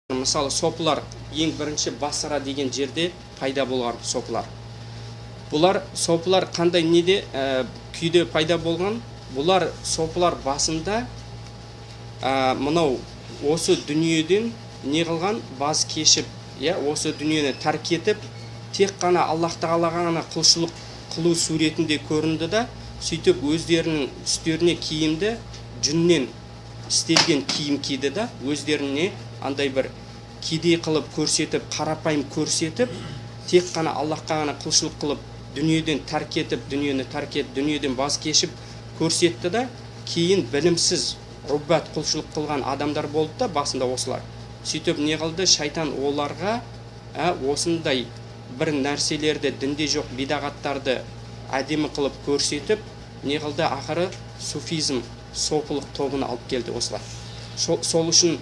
Мысалы сопылар ең бірінші Басра деген жерде пайда болған сопылар. Бұлар сопылар қандай неде күйде пайда болған? Бұлар сопылар басында мынау осы дүниеден не қылған? Баз кешіп, осы дүниені тәрк етіп, тек қана Аллах Тағалаға ғана құлшылық қылу суретінде көрінді да, сөйтіп өздерінің үстеріне киімді жүннен істелген киім киді да, өздеріне андай бір кедей қылып көрсетіп, қарапайым көрсетіп, тек қана Аллахқа ғана құлшылық қылып, дүниеден тәрк етіп, дүниеден баз кешіп көрсетті да, кейін білімсіз руббат құлшылық қылған адамдар болды да, басында осылар. Сөйтіп не қылды? Шайтан оларға осындай бір нәрселерді, дінде жоқ бидағаттарды әдемі қылып көрсетіп, не қылды? Ақыры суфизм, сопылық тобын алып келді осылар. Сол үшін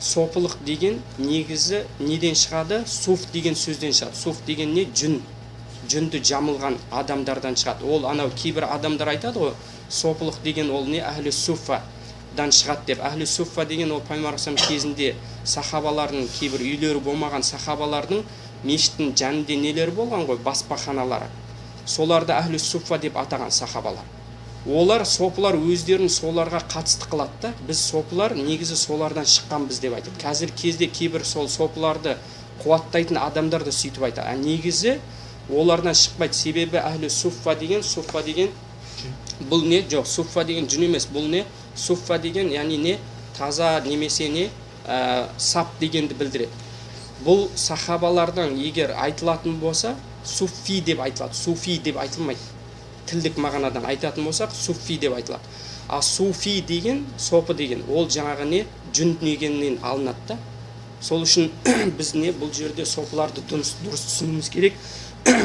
сопылық деген негізі неден шығады? Суф деген сөзден шығады. Суф деген не? Жүнді жамылған адамдардан шығады. Ол анау кейбір адамдар айтады ғой, сопылық деген ол не? Әхлі суффадан шығады деп. Әхлі суффа деген ол Пайғамбар кезінде сахабалардың кейбір үйлері болмаған сахабалардың мешіттің жанында нелері болған ғой, баспаханалары. Соларды әхлі суффа деп атаған сахабалар. Олар сопылар өздерін соларға қатысты қылады да, біз сопылар негізі солардан шыққанбыз деп айтады. Қазір кезде кейбір сол сопыларды қуаттайтын адамдарды сөйтіп айтады. Негізі олардан шықпайды. Себебі әхлі суффа деген бұл не? Жоқ, суффа деген жүн емес, бұл не? Суффа деген яғни не? Таза немесе не? Сап дегенді білдіреді. Бұл сахабалардан егер айтылатын болса, суффи деп айтылады. Суфи деп айтылмайды. Тілдік мағынадан айтатын болсақ, суффи деп айтылады. А суфи деген, сопы деген, ол жаңағы не? Жүн негеннен алынады да. Сол үшін біз не? Бұл жерде сопыларды дұрыс түсінуіміз керек.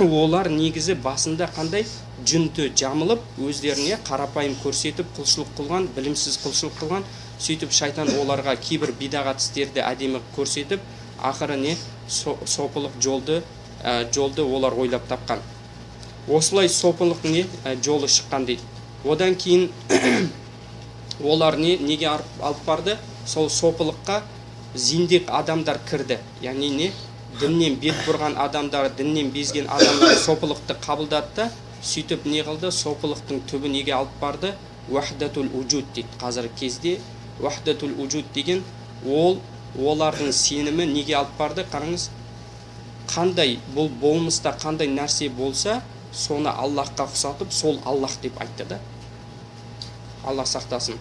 Олар негізі басында қандай? Жүнді жамылып, өздеріне қарапайым көрсетіп, құлшылық қылған, білімсіз құлшылық қылған, сөйтіп шайтан оларға кейбір бидағат істерді әдемі көрсетіп, ақыры не? Сопылық жолды олар ойлап тапқан. Осылай сопылық не? Жолы шыққан дейді. Одан кейін олар неге алып барды? Сол сопылыққа зиндек адамдар кірді. Яғни не? Діннен бет бұрған адамдар, діннен безген адамдар сопылықты қабылдады да, сөйтіп не қылды? Сопылықтың түбі неге алып барды? Вахдатул уджуд дейді. Қазіргі кезде вахдатул уджуд деген олардың сенімі неге алып барды? Қараңыз, қандай бұл болмыста қандай нәрсе болса, соны Аллахқа ұқсатып, сол Аллах деп айтты да. Аллах сақтасын.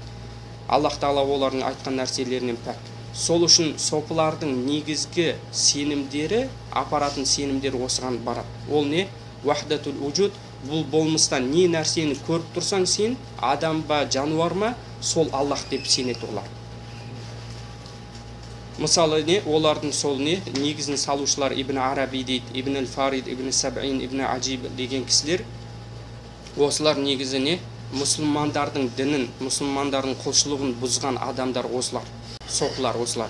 Аллах Тағала олардың айтқан нәрселерінен пәк. Сол үшін сопылардың негізгі сенімдері, апаратын сенімдері осыған барады. Ол не? Вахдатул уджуд. Бұл болмыстан не нәрсені көріп тұрсаң сен, адам ба, жануар ма, сол Аллах деп сенеді олар. Мысалы не? Олардың сол не? Негізін салушылар Ибн Араби дейді, Ибн Аль-Фарид, Ибн Саб'ин, Ибн Аджиб деген кісілер. Осылар негізі не? Мұсылмандардың дінін, мұсылмандардың құлшылығын бұзған адамдар осылар. Сопылар осылар.